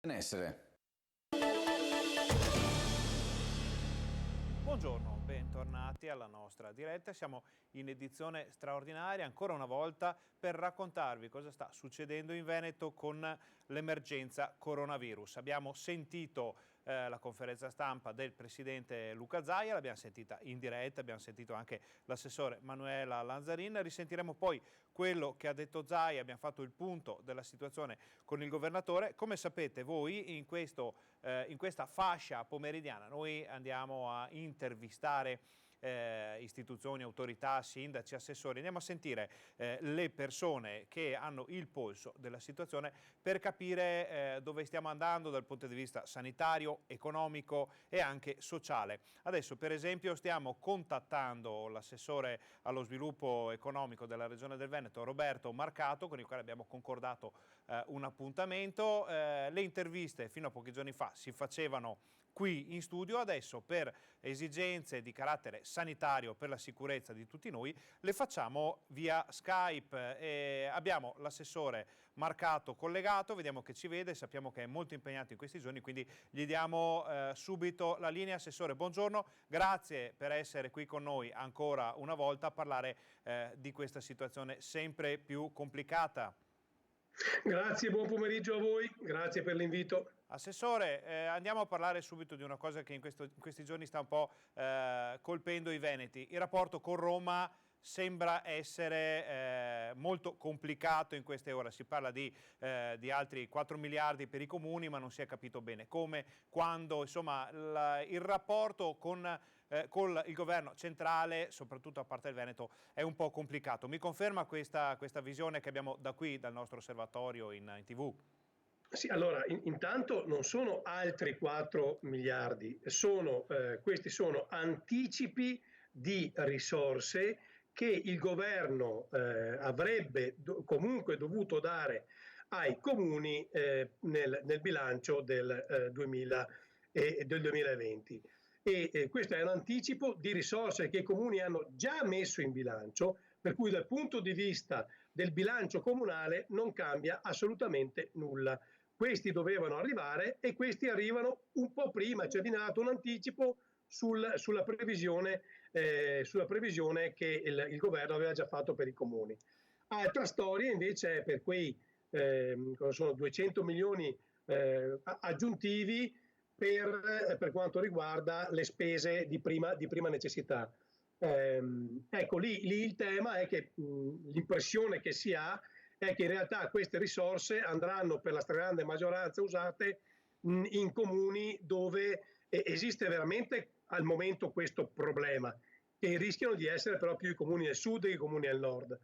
Benessere. Buongiorno, bentornati alla nostra diretta. Siamo in edizione straordinaria ancora una volta per raccontarvi cosa sta succedendo in Veneto con l'emergenza coronavirus. Abbiamo sentito la conferenza stampa del presidente Luca Zaia, l'abbiamo sentita in diretta, abbiamo sentito anche l'assessore Manuela Lanzarin, risentiremo poi quello che ha detto Zaia, abbiamo fatto il punto della situazione con il governatore. Come sapete voi in questa fascia pomeridiana noi andiamo a intervistare istituzioni, autorità, sindaci, assessori, andiamo a sentire le persone che hanno il polso della situazione per capire dove stiamo andando dal punto di vista sanitario, economico e anche sociale. Adesso per esempio stiamo contattando l'assessore allo sviluppo economico della Regione del Veneto, Roberto Marcato, con il quale abbiamo concordato un appuntamento. Le interviste fino a pochi giorni fa si facevano qui in studio, adesso per esigenze di carattere sanitario, per la sicurezza di tutti noi, le facciamo via Skype. Abbiamo l'assessore Marcato collegato, vediamo che ci vede, sappiamo che è molto impegnato in questi giorni, quindi gli diamo subito la linea. Assessore, buongiorno, grazie per essere qui con noi ancora una volta a parlare di questa situazione sempre più complicata. Grazie, buon pomeriggio a voi, grazie per l'invito. Assessore, andiamo a parlare subito di una cosa che in questi giorni sta un po' colpendo i veneti. Il rapporto con Roma sembra essere molto complicato in queste ore. Si parla di altri 4 miliardi per i comuni, ma non si è capito bene come, quando, insomma, il rapporto con il governo centrale, soprattutto a parte il Veneto, è un po' complicato. Mi conferma questa visione che abbiamo da qui, dal nostro osservatorio in TV? Sì, allora, intanto non sono altri 4 miliardi, questi sono anticipi di risorse che il governo avrebbe comunque dovuto dare ai comuni nel bilancio del 2020. Questo è un anticipo di risorse che i comuni hanno già messo in bilancio, per cui dal punto di vista del bilancio comunale non cambia assolutamente nulla. Questi dovevano arrivare e questi arrivano un po' prima, cioè viene dato un anticipo sulla previsione che il governo aveva già fatto per i comuni. Altra storia invece è per quei sono 200 milioni aggiuntivi per quanto riguarda le spese di prima necessità. Ecco, lì il tema è che l'impressione che si ha è che in realtà queste risorse andranno per la stragrande maggioranza usate in comuni dove esiste veramente al momento questo problema, che rischiano di essere però più i comuni del sud che i comuni del nord.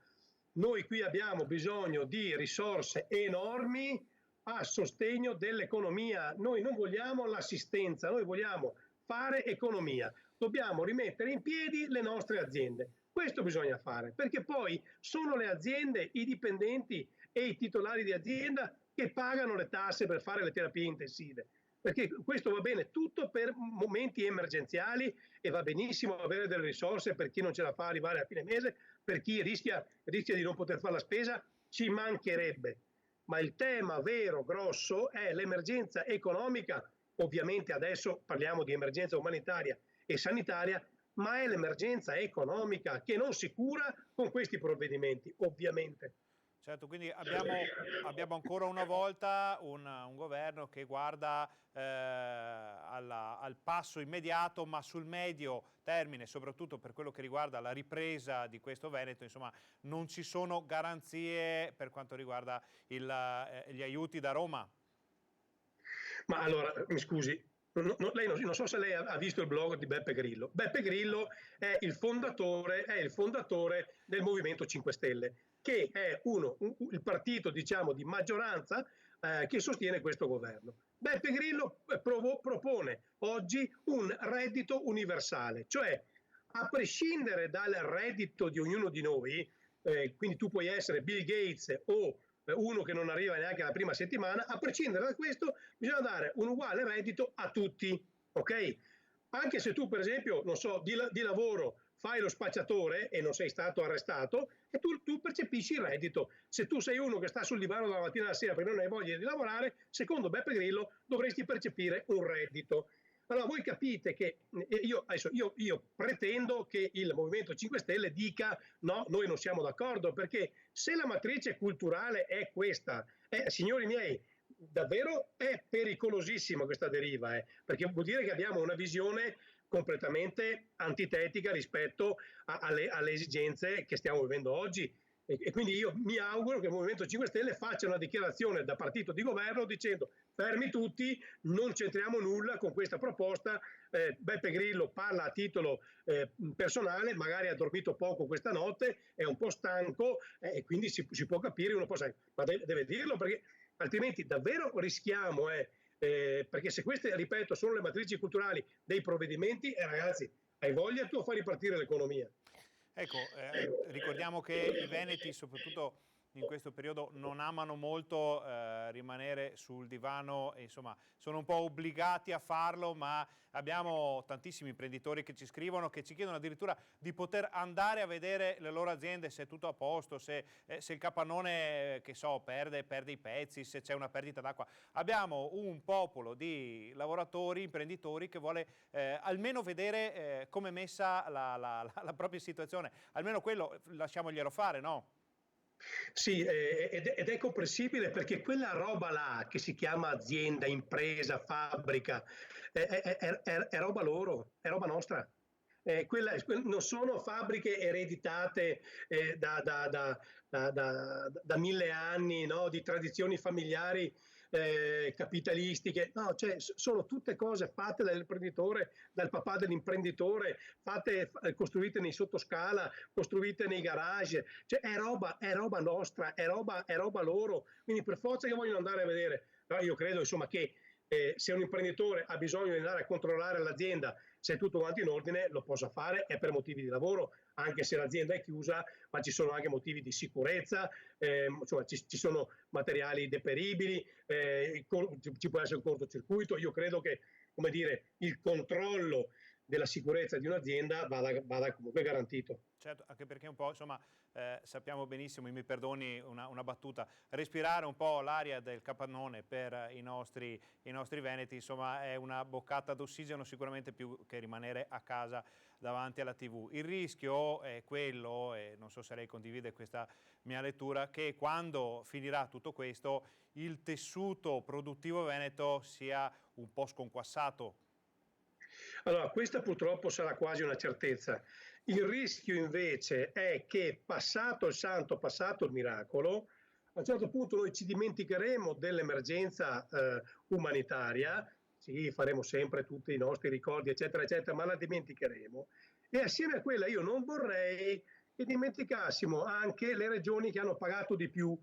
Noi qui abbiamo bisogno di risorse enormi a sostegno dell'economia. Noi non vogliamo l'assistenza, noi vogliamo fare economia. Dobbiamo rimettere in piedi le nostre aziende. Questo bisogna fare, perché poi sono le aziende, i dipendenti e i titolari di azienda che pagano le tasse per fare le terapie intensive. Perché questo va bene tutto per momenti emergenziali e va benissimo avere delle risorse per chi non ce la fa arrivare a fine mese, per chi rischia di non poter fare la spesa, ci mancherebbe. Ma il tema vero, grosso, è l'emergenza economica. Ovviamente adesso parliamo di emergenza umanitaria e sanitaria, ma è l'emergenza economica che non si cura con questi provvedimenti, ovviamente. Certo, quindi abbiamo ancora una volta un governo che guarda al passo immediato, ma sul medio termine, soprattutto per quello che riguarda la ripresa di questo Veneto, insomma, non ci sono garanzie per quanto riguarda gli aiuti da Roma. Ma allora, mi scusi, lei non so se lei ha visto il blog di Beppe Grillo. Beppe Grillo è il fondatore del Movimento 5 Stelle, che è il partito, diciamo, di maggioranza che sostiene questo governo. Beppe Grillo propone oggi un reddito universale, cioè a prescindere dal reddito di ognuno di noi, quindi tu puoi essere Bill Gates o uno che non arriva neanche alla prima settimana, a prescindere da questo bisogna dare un uguale reddito a tutti, ok? Anche se tu per esempio, non so, di lavoro fai lo spacciatore e non sei stato arrestato e tu percepisci il reddito. Se tu sei uno che sta sul divano dalla mattina alla sera perché non hai voglia di lavorare, secondo Beppe Grillo dovresti percepire un reddito. Allora voi capite che io pretendo che il Movimento 5 Stelle dica no, noi non siamo d'accordo, perché se la matrice culturale è questa, signori miei, davvero è pericolosissima questa deriva, perché vuol dire che abbiamo una visione completamente antitetica rispetto alle esigenze che stiamo vivendo oggi. E quindi io mi auguro che il Movimento 5 Stelle faccia una dichiarazione da partito di governo dicendo fermi tutti, non c'entriamo nulla con questa proposta. Beppe Grillo parla a titolo personale, magari ha dormito poco questa notte, è un po' stanco e quindi si può capire, uno può sapere, ma deve dirlo, perché altrimenti davvero rischiamo, perché se queste, ripeto, sono le matrici culturali dei provvedimenti, ragazzi, hai voglia tu a far ripartire l'economia. Ecco, ricordiamo che i veneti, soprattutto in questo periodo, non amano molto rimanere sul divano, e, insomma, sono un po' obbligati a farlo, ma abbiamo tantissimi imprenditori che ci scrivono, che ci chiedono addirittura di poter andare a vedere le loro aziende, se è tutto a posto, se il capannone, che so, perde i pezzi, se c'è una perdita d'acqua. Abbiamo un popolo di lavoratori, imprenditori che vuole almeno vedere come è messa la propria situazione. Almeno quello lasciamoglielo fare, no? Sì, ed è comprensibile, perché quella roba là che si chiama azienda, impresa, fabbrica, è roba loro, è roba nostra. Non sono fabbriche ereditate da 1000 anni, no? Di tradizioni familiari capitalistiche, no, cioè sono tutte cose fatte dall'imprenditore, dal papà dell'imprenditore, costruite nei sottoscala, costruite nei garage, cioè è roba nostra, è roba loro, quindi per forza che vogliono andare a vedere. No, io credo insomma che se un imprenditore ha bisogno di andare a controllare l'azienda se è tutto quanto in ordine, lo possa fare, è per motivi di lavoro, anche se l'azienda è chiusa, ma ci sono anche motivi di sicurezza, insomma ci sono materiali deperibili, ci può essere un cortocircuito. Io credo che, come dire, il controllo della sicurezza di un'azienda vada comunque garantito. Certo, anche perché un po', insomma, sappiamo benissimo, mi perdoni una battuta, respirare un po' l'aria del capannone per i nostri veneti, insomma, è una boccata d'ossigeno sicuramente più che rimanere a casa davanti alla TV. Il rischio è quello, e non so se lei condivide questa mia lettura, che quando finirà tutto questo il tessuto produttivo veneto sia un po' sconquassato. Allora, questa purtroppo sarà quasi una certezza. Il rischio invece è che, passato il santo, passato il miracolo, a un certo punto noi ci dimenticheremo dell'emergenza umanitaria, sì, faremo sempre tutti i nostri ricordi, eccetera, eccetera, ma la dimenticheremo. E assieme a quella io non vorrei che dimenticassimo anche le regioni che hanno pagato di più,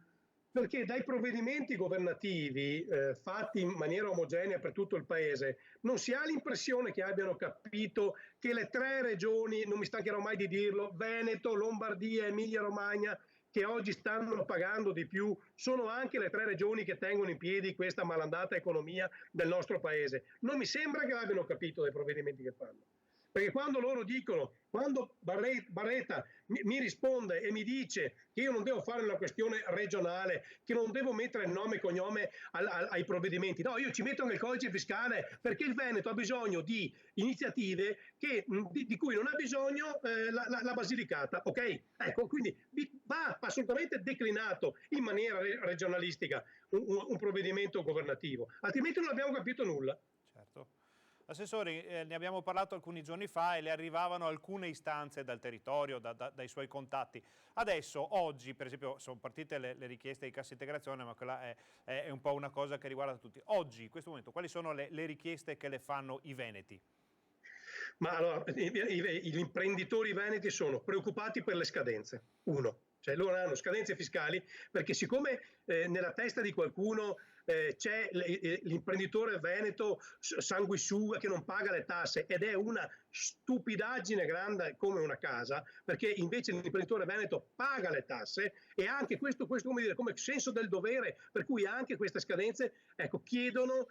perché dai provvedimenti governativi fatti in maniera omogenea per tutto il paese non si ha l'impressione che abbiano capito che le 3 regioni, non mi stancherò mai di dirlo, Veneto, Lombardia, Emilia Romagna, che oggi stanno pagando di più, sono anche le 3 regioni che tengono in piedi questa malandata economia del nostro paese. Non mi sembra che abbiano capito dei provvedimenti che fanno. Perché quando loro dicono, quando Barretta mi risponde e mi dice che io non devo fare una questione regionale, che non devo mettere il nome e cognome ai provvedimenti, no, io ci metto nel codice fiscale, perché il Veneto ha bisogno di iniziative di cui non ha bisogno la Basilicata, ok? Ecco, quindi va assolutamente declinato in maniera regionalistica un provvedimento governativo, altrimenti non abbiamo capito nulla. Certo. Assessore, ne abbiamo parlato alcuni giorni fa e le arrivavano alcune istanze dal territorio, dai suoi contatti. Adesso, oggi, per esempio, sono partite le richieste di cassa integrazione, ma quella è un po' una cosa che riguarda tutti. Oggi, in questo momento, quali sono le richieste che le fanno i veneti? Ma allora, gli imprenditori veneti sono preoccupati per le scadenze, uno. Cioè loro hanno scadenze fiscali perché, siccome nella testa di qualcuno c'è l'imprenditore veneto sanguisuga che non paga le tasse, ed è una stupidaggine grande come una casa, perché invece l'imprenditore veneto paga le tasse, e anche questo come dire, come senso del dovere, per cui anche queste scadenze, ecco, chiedono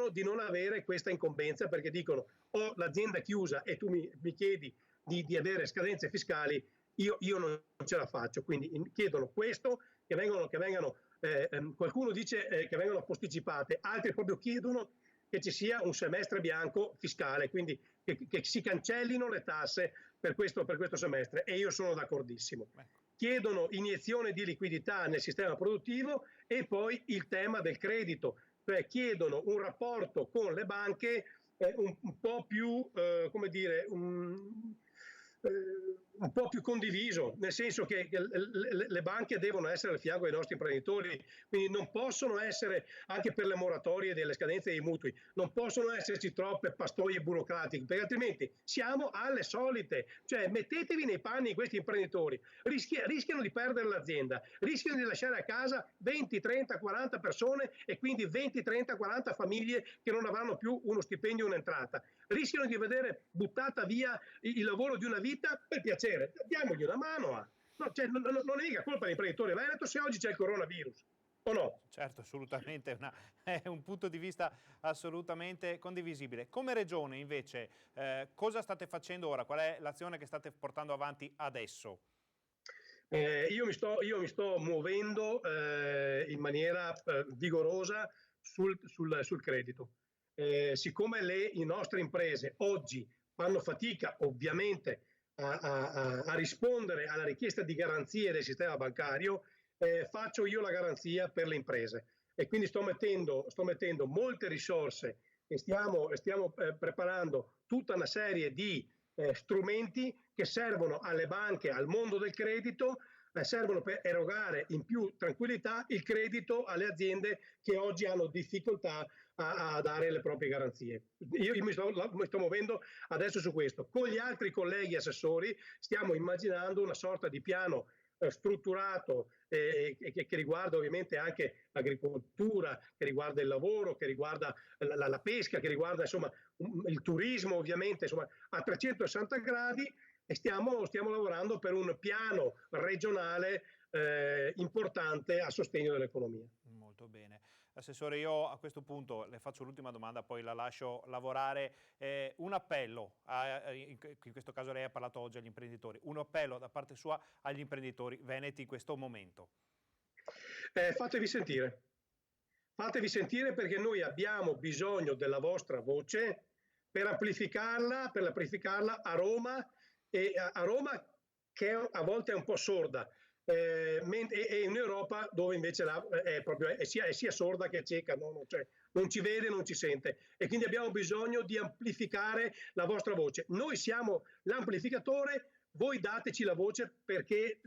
di non avere questa incombenza, perché dicono: ho l'azienda chiusa e tu mi chiedi di avere scadenze fiscali, io non ce la faccio. Quindi chiedono questo, che vengano qualcuno dice che vengano posticipate, altri proprio chiedono che ci sia un semestre bianco fiscale, quindi che si cancellino le tasse per questo semestre, e io sono d'accordissimo. Chiedono iniezione di liquidità nel sistema produttivo e poi il tema del credito, cioè chiedono un rapporto con le banche un po' più, come dire, un po' più condiviso, nel senso che le banche devono essere al fianco dei nostri imprenditori, quindi non possono essere, anche per le moratorie delle scadenze dei mutui, non possono esserci troppe pastoie burocratiche, perché altrimenti siamo alle solite. Cioè mettetevi nei panni di questi imprenditori, rischiano di perdere l'azienda, rischiano di lasciare a casa 20, 30, 40 persone e quindi 20, 30, 40 famiglie che non avranno più uno stipendio e un'entrata, rischiano di vedere buttata via il lavoro di una vita. Per piacere, diamogli una mano. No, cioè, non è mica colpa dell'imprenditore veneto se oggi c'è il coronavirus, o no? Certo, assolutamente, è un punto di vista assolutamente condivisibile. Come Regione invece, cosa state facendo ora? Qual è l'azione che state portando avanti adesso? Io mi sto muovendo in maniera vigorosa sul credito. Siccome le nostre imprese oggi fanno fatica ovviamente a rispondere alla richiesta di garanzie del sistema bancario, faccio io la garanzia per le imprese, e quindi sto mettendo molte risorse e stiamo preparando tutta una serie di strumenti che servono alle banche, al mondo del credito, servono per erogare in più tranquillità il credito alle aziende che oggi hanno difficoltà a dare le proprie garanzie. Io mi sto muovendo adesso su questo. Con gli altri colleghi assessori stiamo immaginando una sorta di piano strutturato che riguarda ovviamente anche l'agricoltura, che riguarda il lavoro, che riguarda la pesca, che riguarda insomma il turismo, ovviamente, insomma a 360 gradi, e stiamo lavorando per un piano regionale importante a sostegno dell'economia. Molto bene. Assessore, io a questo punto le faccio l'ultima domanda, poi la lascio lavorare. Un appello, in questo caso lei ha parlato oggi agli imprenditori, un appello da parte sua agli imprenditori veneti in questo momento. Fatevi sentire perché noi abbiamo bisogno della vostra voce per amplificarla a Roma, e a Roma che a volte è un po' sorda, e in Europa dove invece è sia sorda che cieca, cioè, non ci vede, non ci sente, e quindi abbiamo bisogno di amplificare la vostra voce. Noi siamo l'amplificatore, voi dateci la voce, perché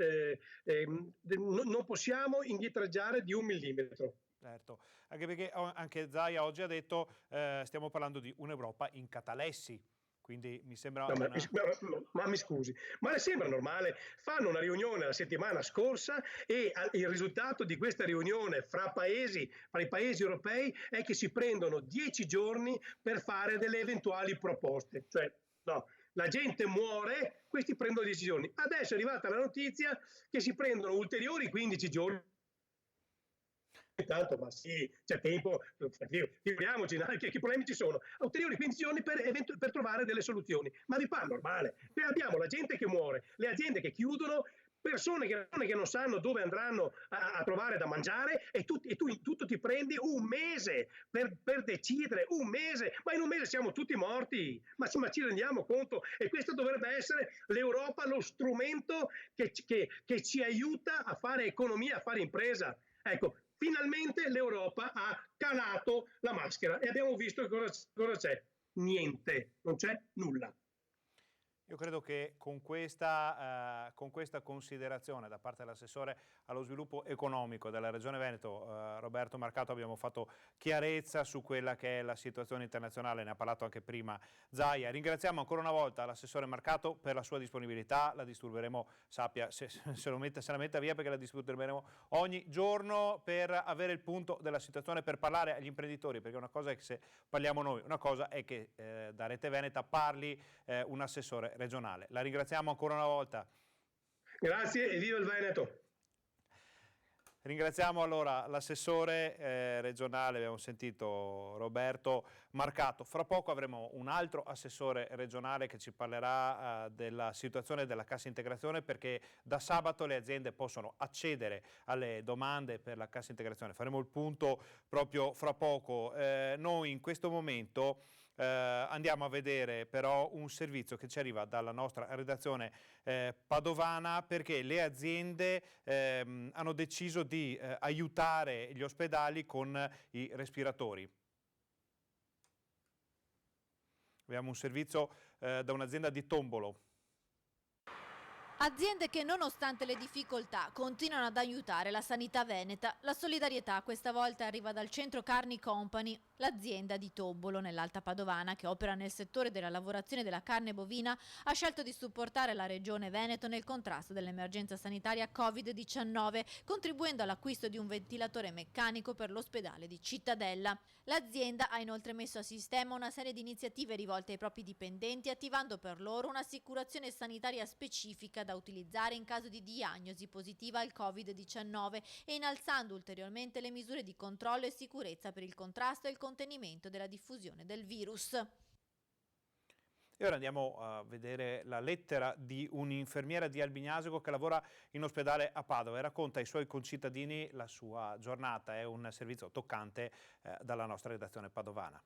non possiamo indietreggiare di 1 millimetro. Certo, anche perché anche Zaia oggi ha detto stiamo parlando di un'Europa in catalessi. Quindi mi sembra ma mi scusi, ma le sembra normale? Fanno una riunione la settimana scorsa e il risultato di questa riunione fra i paesi europei è che si prendono 10 giorni per fare delle eventuali proposte. Cioè, no, la gente muore, questi prendono decisioni. Adesso è arrivata la notizia che si prendono ulteriori 15 giorni. Intanto, ma sì, c'è tempo, figuriamoci, che problemi ci sono? Ulteriori 15 giorni per trovare delle soluzioni. Ma vi pare normale? Noi abbiamo la gente che muore, le aziende che chiudono, persone che non sanno dove andranno a trovare da mangiare, e tu in tutto ti prendi un mese per decidere, un mese, ma in un mese siamo tutti morti, ma ci rendiamo conto? E questo dovrebbe essere l'Europa, lo strumento che ci aiuta a fare economia, a fare impresa. Ecco, finalmente l'Europa ha calato la maschera e abbiamo visto cosa c'è. Niente, non c'è nulla. Io credo che con questa considerazione da parte dell'assessore allo sviluppo economico della Regione Veneto, Roberto Marcato, abbiamo fatto chiarezza su quella che è la situazione internazionale, ne ha parlato anche prima Zaia. Ringraziamo ancora una volta l'assessore Marcato per la sua disponibilità, la disturberemo, sappia, se la metta via, perché la disturberemo ogni giorno per avere il punto della situazione, per parlare agli imprenditori, perché una cosa è che se parliamo noi, una cosa è che da Rete Veneta parli un assessore regionale. La ringraziamo ancora una volta. Grazie e viva il Veneto! Ringraziamo allora l'assessore regionale, abbiamo sentito Roberto Marcato. Fra poco avremo un altro assessore regionale che ci parlerà della situazione della cassa integrazione, perché da sabato le aziende possono accedere alle domande per la cassa integrazione. Faremo il punto proprio fra poco. Noi in questo momento andiamo a vedere però un servizio che ci arriva dalla nostra redazione padovana, perché le aziende hanno deciso di aiutare gli ospedali con i respiratori. Abbiamo un servizio da un'azienda di Tombolo. Aziende che nonostante le difficoltà continuano ad aiutare la sanità veneta. La solidarietà questa volta arriva dal Centro Carni Company. L'azienda di Tombolo, nell'Alta Padovana, che opera nel settore della lavorazione della carne bovina, ha scelto di supportare la Regione Veneto nel contrasto dell'emergenza sanitaria Covid-19, contribuendo all'acquisto di un ventilatore meccanico per l'ospedale di Cittadella. L'azienda ha inoltre messo a sistema una serie di iniziative rivolte ai propri dipendenti, attivando per loro un'assicurazione sanitaria specifica da utilizzare in caso di diagnosi positiva al Covid-19 e innalzando ulteriormente le misure di controllo e sicurezza per il contrasto e il contenimento della diffusione del virus. E ora andiamo a vedere la lettera di un'infermiera di Albignasego che lavora in ospedale a Padova e racconta ai suoi concittadini la sua giornata. È un servizio toccante dalla nostra redazione padovana.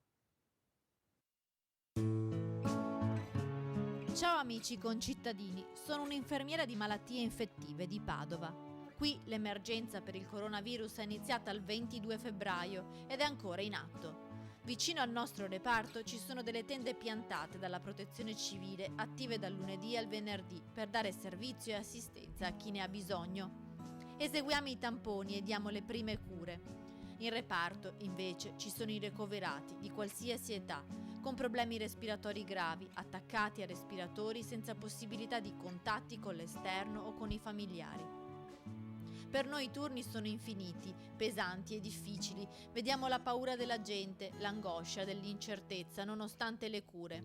Ciao amici concittadini, sono un'infermiera di malattie infettive di Padova. Qui l'emergenza per il coronavirus è iniziata il 22 febbraio ed è ancora in atto. Vicino al nostro reparto ci sono delle tende piantate dalla Protezione Civile, attive dal lunedì al venerdì, per dare servizio e assistenza a chi ne ha bisogno. Eseguiamo i tamponi e diamo le prime cure. In reparto, invece, ci sono i ricoverati di qualsiasi età, con problemi respiratori gravi, attaccati a respiratori senza possibilità di contatti con l'esterno o con i familiari. Per noi i turni sono infiniti, pesanti e difficili. Vediamo la paura della gente, l'angoscia dell'incertezza, nonostante le cure.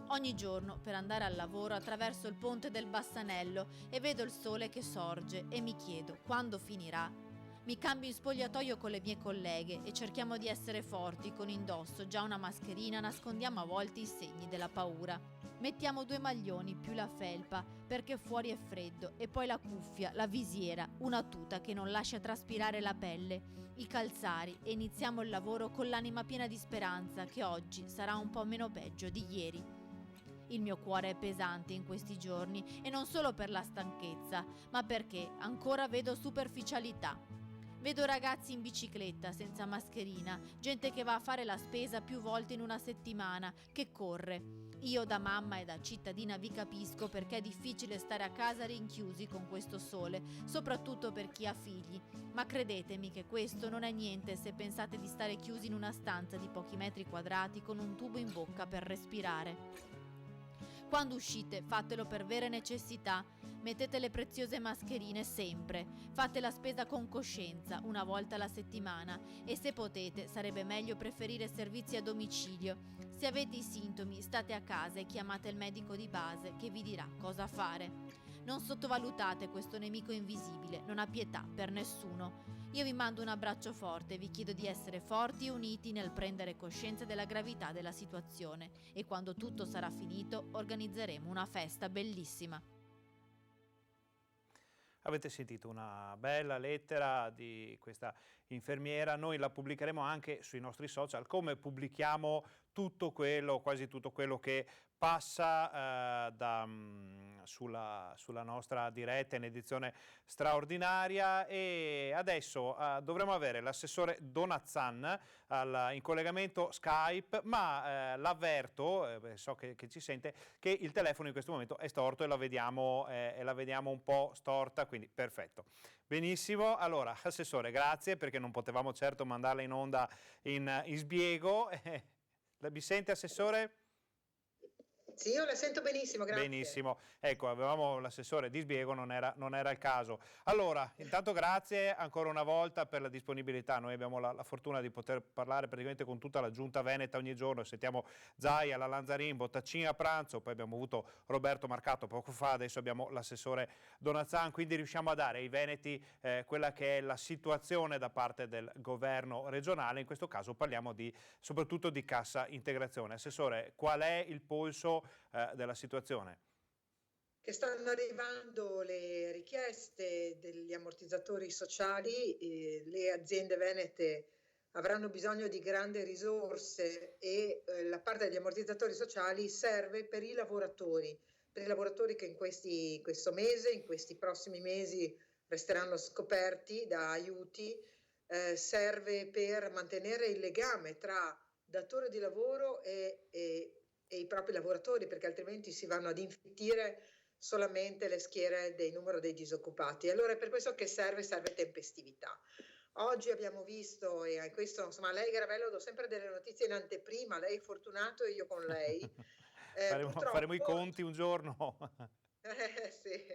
Ogni giorno, per andare al lavoro, attraverso il ponte del Bassanello e vedo il sole che sorge e mi chiedo quando finirà. Mi cambio in spogliatoio con le mie colleghe e cerchiamo di essere forti. Con indosso già una mascherina nascondiamo a volte i segni della paura. Mettiamo 2 maglioni più la felpa perché fuori è freddo e poi la cuffia, la visiera, una tuta che non lascia traspirare la pelle, i calzari e iniziamo il lavoro con l'anima piena di speranza che oggi sarà un po' meno peggio di ieri. Il mio cuore è pesante in questi giorni e non solo per la stanchezza, ma perché ancora vedo superficialità. Vedo ragazzi in bicicletta senza mascherina, gente che va a fare la spesa più volte in una settimana, che corre. Io da mamma e da cittadina vi capisco perché è difficile stare a casa rinchiusi con questo sole, soprattutto per chi ha figli. Ma credetemi che questo non è niente se pensate di stare chiusi in una stanza di pochi metri quadrati con un tubo in bocca per respirare. Quando uscite, fatelo per vere necessità. Mettete le preziose mascherine sempre. Fate la spesa con coscienza, una volta alla settimana. E se potete, sarebbe meglio preferire servizi a domicilio. Se avete i sintomi, state a casa e chiamate il medico di base che vi dirà cosa fare. Non sottovalutate questo nemico invisibile, non ha pietà per nessuno. Io vi mando un abbraccio forte e vi chiedo di essere forti e uniti nel prendere coscienza della gravità della situazione e quando tutto sarà finito organizzeremo una festa bellissima. Avete sentito una bella lettera di questa infermiera, noi la pubblicheremo anche sui nostri social, come pubblichiamo tutto quello, quasi tutto quello che passa sulla nostra diretta in edizione straordinaria. E adesso dovremo avere l'assessore Donazzan in collegamento Skype, ma l'avverto, so che ci sente, che il telefono in questo momento è storto e la vediamo un po' storta, quindi perfetto. Benissimo, allora assessore, grazie, perché non potevamo certo mandarla in onda in sbiego. Mi sente, assessore? Sì, io la sento benissimo, grazie. Benissimo, ecco, avevamo l'assessore Di Sbiego, non era il caso. Allora, intanto grazie ancora una volta per la disponibilità. Noi abbiamo la fortuna di poter parlare praticamente con tutta la giunta veneta ogni giorno. Sentiamo Zaia, la Lanzarin, Bottaccini a pranzo, poi abbiamo avuto Roberto Marcato poco fa, adesso abbiamo l'assessore Donazzan, quindi riusciamo a dare ai veneti quella che è la situazione da parte del governo regionale. In questo caso parliamo soprattutto di cassa integrazione. Assessore, qual è il polso della situazione? Che stanno arrivando le richieste degli ammortizzatori sociali, le aziende venete avranno bisogno di grandi risorse e la parte degli ammortizzatori sociali serve per i lavoratori che in questo mese, in questi prossimi mesi resteranno scoperti da aiuti, serve per mantenere il legame tra datore di lavoro e i propri lavoratori, perché altrimenti si vanno ad infittire solamente le schiere del numero dei disoccupati. Allora è per questo che serve tempestività. Oggi abbiamo visto, e questo insomma, lei Garavello do sempre delle notizie in anteprima, lei è fortunato e io con lei. Faremo i conti un giorno. Sì.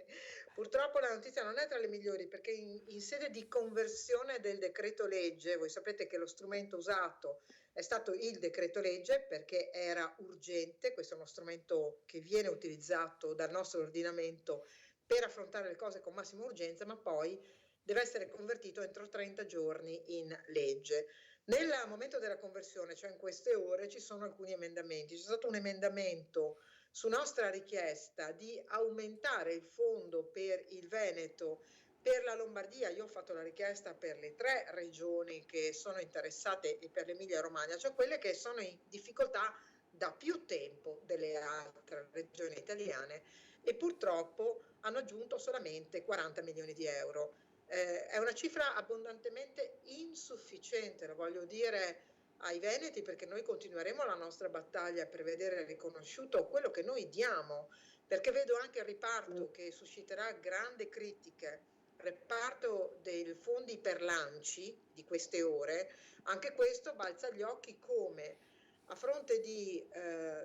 Purtroppo la notizia non è tra le migliori, perché in sede di conversione del decreto legge, voi sapete che lo strumento usato è stato il decreto legge perché era urgente. Questo è uno strumento che viene utilizzato dal nostro ordinamento per affrontare le cose con massima urgenza, ma poi deve essere convertito entro 30 giorni in legge. Nel momento della conversione, cioè in queste ore, ci sono alcuni emendamenti. C'è stato un emendamento su nostra richiesta di aumentare il fondo per il Veneto, per la Lombardia. Io ho fatto la richiesta per le 3 regioni che sono interessate e per l'Emilia Romagna, cioè quelle che sono in difficoltà da più tempo delle altre regioni italiane, e purtroppo hanno aggiunto solamente 40 milioni di euro. È una cifra abbondantemente insufficiente, lo voglio dire ai veneti, perché noi continueremo la nostra battaglia per vedere riconosciuto quello che noi diamo, perché vedo anche il riparto che susciterà grandi critiche, reparto dei fondi per l'ANCI di queste ore. Anche questo balza agli occhi, come a fronte di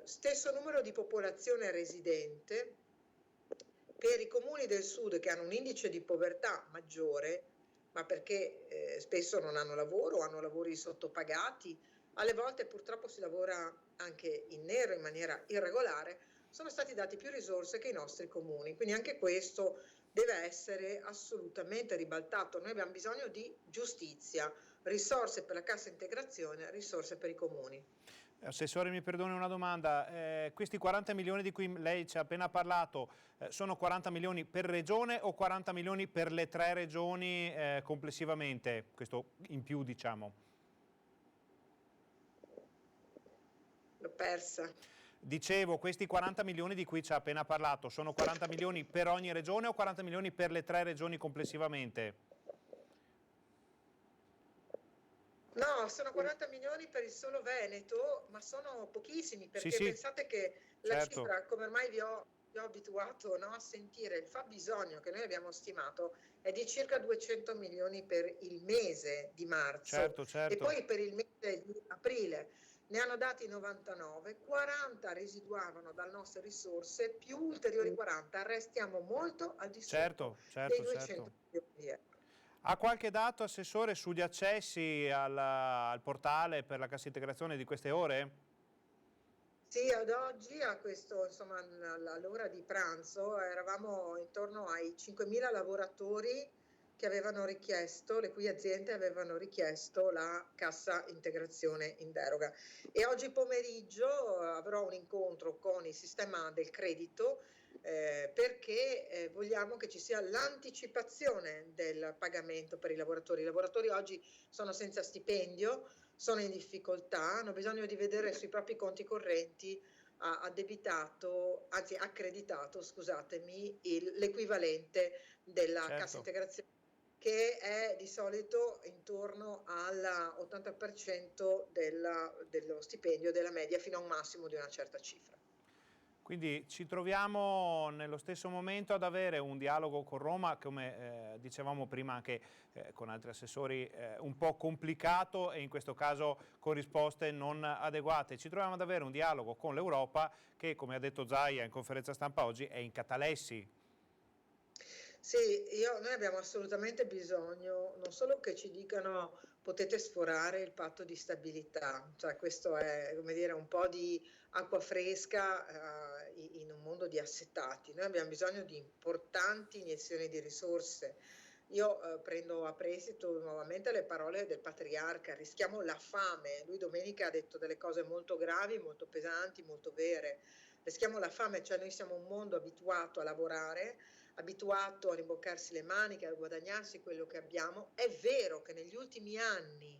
stesso numero di popolazione residente, per i comuni del sud che hanno un indice di povertà maggiore, ma perché spesso non hanno lavoro o hanno lavori sottopagati, alle volte purtroppo si lavora anche in nero in maniera irregolare, sono stati dati più risorse che i nostri comuni. Quindi anche questo deve essere assolutamente ribaltato. Noi abbiamo bisogno di giustizia, risorse per la cassa integrazione, risorse per i comuni. Assessore, mi perdoni una domanda, questi 40 milioni di cui lei ci ha appena parlato, sono 40 milioni per regione o 40 milioni per le 3 regioni complessivamente, questo in più diciamo? L'ho persa. Dicevo, questi 40 milioni di cui ci ha appena parlato, sono 40 milioni per ogni regione o 40 milioni per le 3 regioni complessivamente? No, sono 40 milioni per il solo Veneto, ma sono pochissimi, perché Sì, pensate che la certo. cifra, come ormai vi ho abituato, no, a sentire, il fabbisogno che noi abbiamo stimato è di circa 200 milioni per il mese di marzo, certo. e poi per il mese di aprile ne hanno dati 99, 40 residuavano dalle nostre risorse, più ulteriori 40, restiamo molto al di sotto dei 200 milioni di euro. Ha qualche dato, Assessore, sugli accessi al portale per la cassa integrazione di queste ore? Sì, ad oggi, all'ora di pranzo, eravamo intorno ai 5.000 lavoratori che avevano richiesto, le cui aziende avevano richiesto la cassa integrazione in deroga. E oggi pomeriggio avrò un incontro con il sistema del credito, perché vogliamo che ci sia l'anticipazione del pagamento per i lavoratori. I lavoratori oggi sono senza stipendio, sono in difficoltà, hanno bisogno di vedere sui propri conti correnti accreditato, scusatemi, l'equivalente della cassa integrazione, che è di solito intorno all'80% dello stipendio della media, fino a un massimo di una certa cifra. Quindi ci troviamo nello stesso momento ad avere un dialogo con Roma, come dicevamo prima anche con altri assessori, un po' complicato e in questo caso con risposte non adeguate. Ci troviamo ad avere un dialogo con l'Europa che, come ha detto Zaia in conferenza stampa oggi, è in catalessi. Sì, noi abbiamo assolutamente bisogno non solo che ci dicano potete sforare il patto di stabilità, cioè questo è, come dire, un po' di acqua fresca in un mondo di assetati. Noi abbiamo bisogno di importanti iniezioni di risorse. Io prendo a prestito nuovamente le parole del patriarca, rischiamo la fame. Lui domenica ha detto delle cose molto gravi, molto pesanti, molto vere. Rischiamo la fame, cioè noi siamo un mondo abituato a lavorare, abituato a rimboccarsi le maniche, a guadagnarsi quello che abbiamo. È vero che negli ultimi anni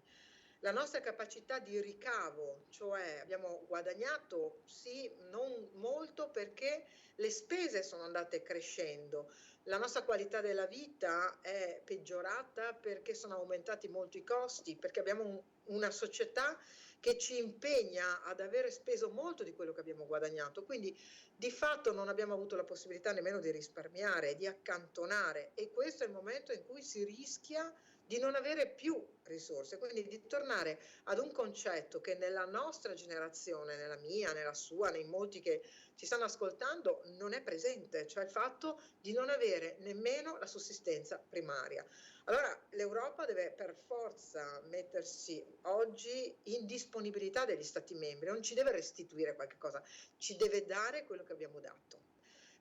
la nostra capacità di ricavo, cioè abbiamo guadagnato, sì, non molto perché le spese sono andate crescendo, la nostra qualità della vita è peggiorata perché sono aumentati molto i costi, perché abbiamo una società che ci impegna ad avere speso molto di quello che abbiamo guadagnato, quindi di fatto non abbiamo avuto la possibilità nemmeno di risparmiare, di accantonare, e questo è il momento in cui si rischia di non avere più risorse, quindi di tornare ad un concetto che nella nostra generazione, nella mia, nella sua, nei molti che ci stanno ascoltando, non è presente, cioè il fatto di non avere nemmeno la sussistenza primaria. Allora l'Europa deve per forza mettersi oggi in disponibilità degli Stati membri, non ci deve restituire qualche cosa, ci deve dare quello che abbiamo dato,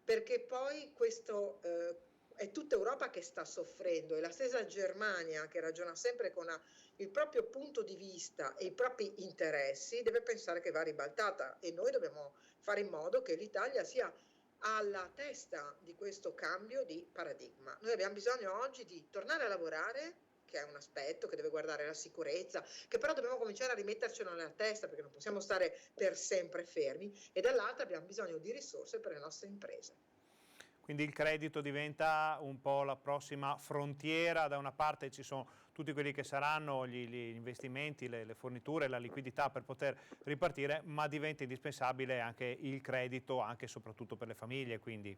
perché poi questo è tutta Europa che sta soffrendo, e la stessa Germania, che ragiona sempre con il proprio punto di vista e i propri interessi, deve pensare che va ribaltata, e noi dobbiamo fare in modo che l'Italia sia alla testa di questo cambio di paradigma. Noi abbiamo bisogno oggi di tornare a lavorare, che è un aspetto che deve guardare la sicurezza, che però dobbiamo cominciare a rimettercelo nella testa perché non possiamo stare per sempre fermi, e dall'altra abbiamo bisogno di risorse per le nostre imprese. Quindi il credito diventa un po' la prossima frontiera. Da una parte ci sono tutti quelli che saranno gli investimenti, le forniture, la liquidità per poter ripartire, ma diventa indispensabile anche il credito, anche e soprattutto per le famiglie. Quindi.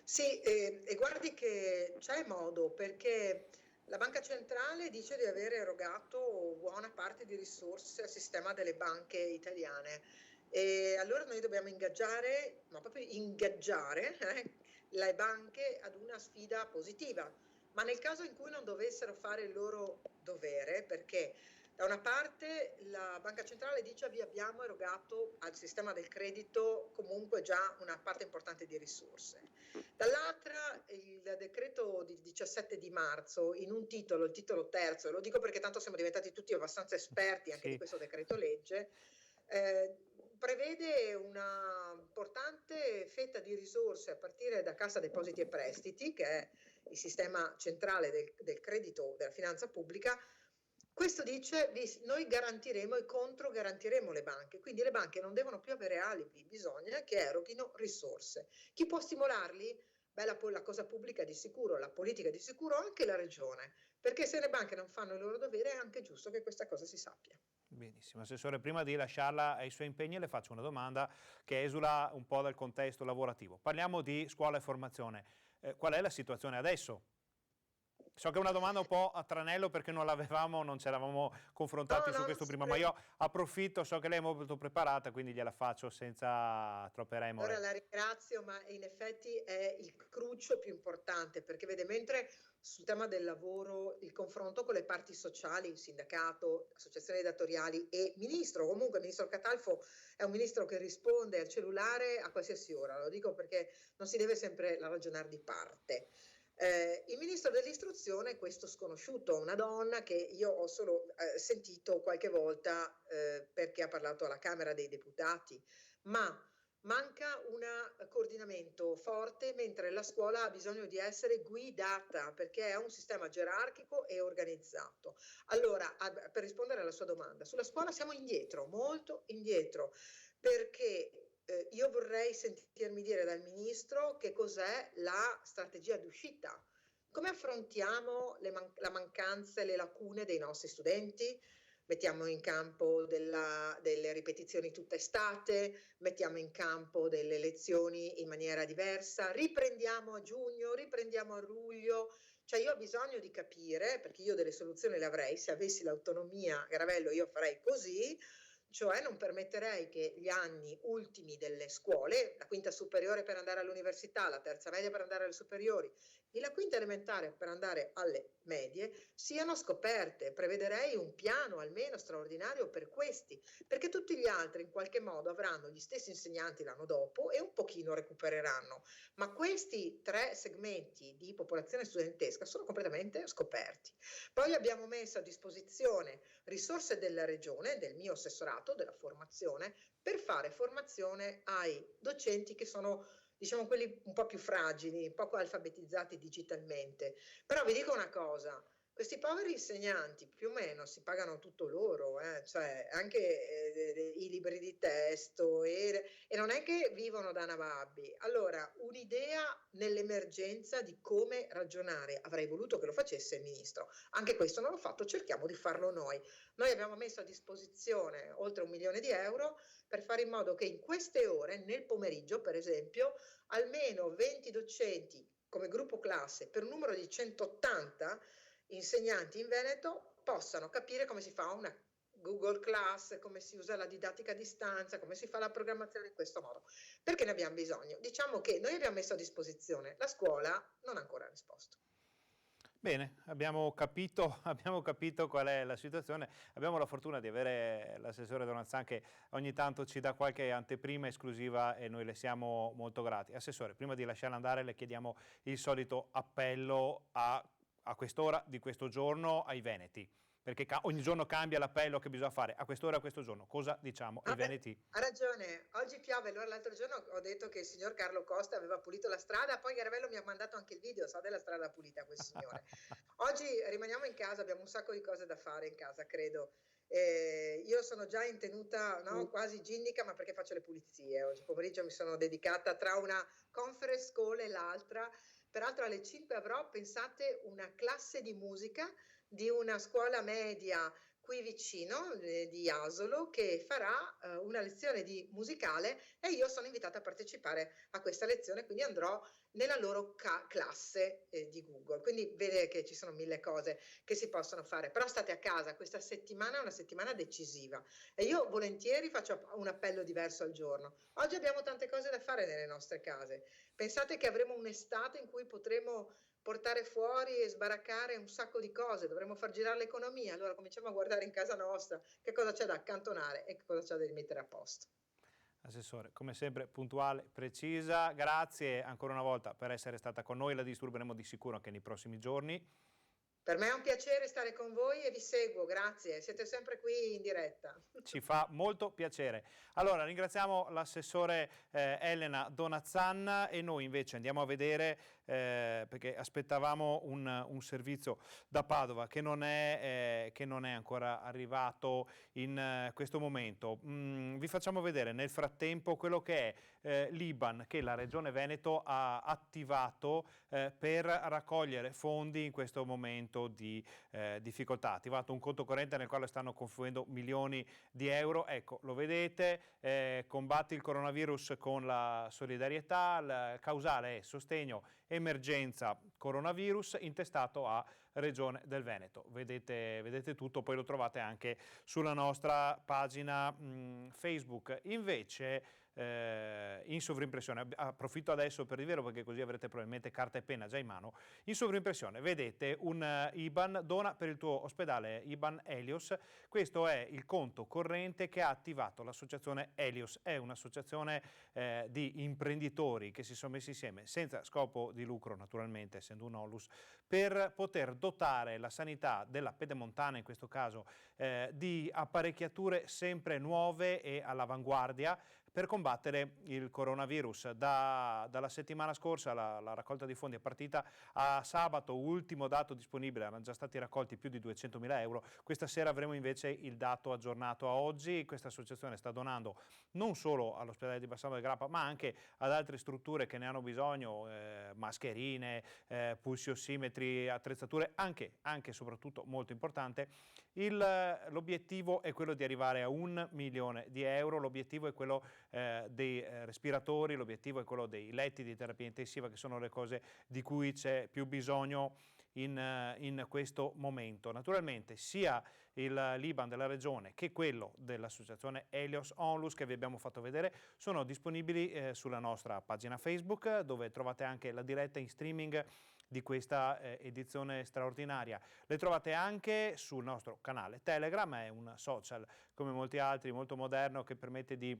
Sì, e guardi che c'è modo, perché la Banca Centrale dice di aver erogato buona parte di risorse al sistema delle banche italiane, e allora noi dobbiamo ingaggiare, ma proprio ingaggiare le banche ad una sfida positiva. Ma nel caso in cui non dovessero fare il loro dovere, perché da una parte la Banca Centrale dice vi abbiamo erogato al sistema del credito comunque già una parte importante di risorse, dall'altra il decreto di 17 di marzo in un titolo, il titolo terzo, e lo dico perché tanto siamo diventati tutti abbastanza esperti anche di questo decreto legge, prevede una importante fetta di risorse a partire da Cassa Depositi e Prestiti, che è il sistema centrale del credito della finanza pubblica. Questo dice noi garantiremo e controgarantiremo le banche, quindi le banche non devono più avere alibi, bisogna che eroghino risorse. Chi può stimolarli? Beh, la cosa pubblica di sicuro, la politica di sicuro, anche la regione, perché se le banche non fanno il loro dovere è anche giusto che questa cosa si sappia. Benissimo, Assessore, prima di lasciarla ai suoi impegni le faccio una domanda che esula un po' dal contesto lavorativo. Parliamo di scuola e formazione. Qual è la situazione adesso? So che è una domanda un po' a tranello perché non ci eravamo confrontati su questo prima, ma io approfitto, so che lei è molto preparata, quindi gliela faccio senza troppe remore. Allora la ringrazio, ma in effetti è il cruccio più importante, perché vede, mentre sul tema del lavoro il confronto con le parti sociali, il sindacato, associazioni datoriali e comunque il ministro Catalfo è un ministro che risponde al cellulare a qualsiasi ora, lo dico perché non si deve sempre ragionare di parte. Il ministro dell'istruzione è questo sconosciuto, una donna che io ho solo sentito qualche volta perché ha parlato alla Camera dei Deputati, ma manca un coordinamento forte, mentre la scuola ha bisogno di essere guidata perché è un sistema gerarchico e organizzato. Allora, per rispondere alla sua domanda, sulla scuola siamo indietro, molto indietro, perché io vorrei sentirmi dire dal ministro che cos'è la strategia d'uscita. Come affrontiamo la mancanza e le lacune dei nostri studenti? mettiamo in campo delle ripetizioni tutta estate, mettiamo in campo delle lezioni in maniera diversa, riprendiamo a giugno, riprendiamo a luglio. Cioè io ho bisogno di capire, perché io delle soluzioni le avrei, se avessi l'autonomia, Garavello, io farei così, cioè non permetterei che gli anni ultimi delle scuole, la quinta superiore per andare all'università, la terza media per andare alle superiori e la quinta elementare per andare alle medie, siano scoperte. Prevederei un piano almeno straordinario per questi, perché tutti gli altri in qualche modo avranno gli stessi insegnanti l'anno dopo e un pochino recupereranno, ma questi 3 segmenti di popolazione studentesca sono completamente scoperti. Poi abbiamo messo a disposizione risorse della regione, del mio assessorato, della formazione, per fare formazione ai docenti che sono, diciamo, quelli un po' più fragili, poco alfabetizzati digitalmente. Però vi dico una cosa, questi poveri insegnanti più o meno si pagano tutto loro, cioè anche i libri di testo e non è che vivono da nababbi. Allora, un'idea nell'emergenza di come ragionare, avrei voluto che lo facesse il ministro, anche questo non l'ho fatto, cerchiamo di farlo noi. Noi abbiamo messo a disposizione oltre 1 milione di euro per fare in modo che in queste ore, nel pomeriggio per esempio, almeno 20 docenti come gruppo classe per un numero di 180 insegnanti in Veneto possano capire come si fa una Google Class, come si usa la didattica a distanza, come si fa la programmazione in questo modo, perché ne abbiamo bisogno. Diciamo che noi abbiamo messo a disposizione, la scuola non ha ancora risposto. Bene, abbiamo capito qual è la situazione. Abbiamo la fortuna di avere l'assessore Donazzan che ogni tanto ci dà qualche anteprima esclusiva e noi le siamo molto grati. Assessore, prima di lasciarla andare le chiediamo il solito appello a quest'ora di questo giorno ai veneti, perché ogni giorno cambia l'appello che bisogna fare. A quest'ora, a questo giorno, cosa diciamo ai veneti? Ha ragione, oggi piove, allora l'altro giorno ho detto che il signor Carlo Costa aveva pulito la strada, poi Garavello mi ha mandato anche il video, so della strada pulita quel signore. Oggi rimaniamo in casa, abbiamo un sacco di cose da fare in casa, credo. Io sono già in tenuta, no, quasi ginnica, ma perché faccio le pulizie. Oggi pomeriggio mi sono dedicata tra una conference call e l'altra. Peraltro alle 5 avrò, pensate, una classe di musica di una scuola media qui vicino di Asolo che farà una lezione di musicale e io sono invitata a partecipare a questa lezione, quindi andrò nella loro classe di Google. Quindi vede che ci sono 1000 cose che si possono fare, però state a casa, questa settimana è una settimana decisiva e io volentieri faccio un appello diverso al giorno. Oggi abbiamo tante cose da fare nelle nostre case. Pensate che avremo un'estate in cui potremo portare fuori e sbaraccare un sacco di cose, dovremmo far girare l'economia, allora cominciamo a guardare in casa nostra che cosa c'è da accantonare e che cosa c'è da rimettere a posto. Assessore, come sempre puntuale, precisa, grazie ancora una volta per essere stata con noi, la disturberemo di sicuro anche nei prossimi giorni. Per me è un piacere stare con voi e vi seguo, grazie, siete sempre qui in diretta. Ci fa molto piacere. Allora ringraziamo l'assessore Elena Donazzan e noi invece andiamo a vedere, perché aspettavamo un servizio da Padova che non è ancora arrivato in questo momento. Vi facciamo vedere nel frattempo quello che è l'IBAN che la Regione Veneto ha attivato per raccogliere fondi in questo momento di difficoltà. Ha attivato un conto corrente nel quale stanno confluendo milioni di euro. Ecco, lo vedete, combatti il coronavirus con la solidarietà, il causale è sostegno emergenza coronavirus intestato a Regione del Veneto. Vedete tutto, poi lo trovate anche sulla nostra pagina Facebook. Invece in sovrimpressione, approfitto adesso per dirvelo perché così avrete probabilmente carta e penna già in mano, in sovrimpressione vedete un IBAN, dona per il tuo ospedale, IBAN Helios. Questo è il conto corrente che ha attivato l'associazione Helios, è un'associazione di imprenditori che si sono messi insieme senza scopo di lucro, naturalmente essendo un onlus, per poter dotare la sanità della Pedemontana in questo caso di apparecchiature sempre nuove e all'avanguardia per combattere il coronavirus. Dalla settimana scorsa la raccolta di fondi è partita a sabato, ultimo dato disponibile, erano già stati raccolti più di 200.000 euro. Questa sera avremo invece il dato aggiornato a oggi. Questa associazione sta donando non solo all'ospedale di Bassano del Grappa, ma anche ad altre strutture che ne hanno bisogno, mascherine, pulsiossimetri, attrezzature, anche e soprattutto molto importante, L'obiettivo è quello di arrivare a 1 milione di euro, l'obiettivo è quello dei respiratori, l'obiettivo è quello dei letti di terapia intensiva, che sono le cose di cui c'è più bisogno in questo momento. Naturalmente sia il l'IBAN della Regione che quello dell'associazione Helios Onlus che vi abbiamo fatto vedere sono disponibili sulla nostra pagina Facebook, dove trovate anche la diretta in streaming di questa edizione straordinaria. Le trovate anche sul nostro canale Telegram, è un social come molti altri, molto moderno, che permette di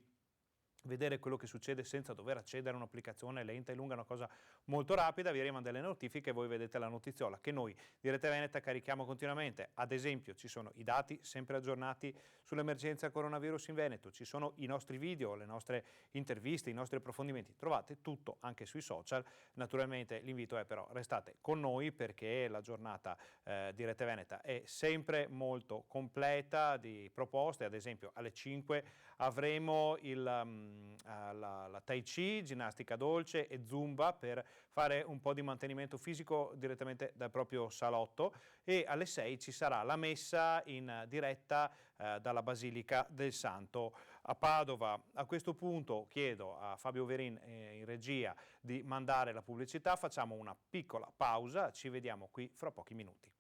vedere quello che succede senza dover accedere a un'applicazione lenta e lunga, una cosa molto rapida. Vi arrivano delle notifiche e voi vedete la notiziola che noi di Rete Veneta carichiamo continuamente. Ad esempio ci sono i dati sempre aggiornati sull'emergenza coronavirus in Veneto, ci sono i nostri video, le nostre interviste, i nostri approfondimenti, trovate tutto anche sui social. Naturalmente l'invito è però restate con noi, perché la giornata di Rete Veneta è sempre molto completa di proposte. Ad esempio alle 5 avremo la Tai Chi, ginnastica dolce e Zumba per fare un po' di mantenimento fisico direttamente dal proprio salotto, e alle 6 ci sarà la messa in diretta dalla Basilica del Santo a Padova. A questo punto chiedo a Fabio Verin in regia di mandare la pubblicità, facciamo una piccola pausa, ci vediamo qui fra pochi minuti.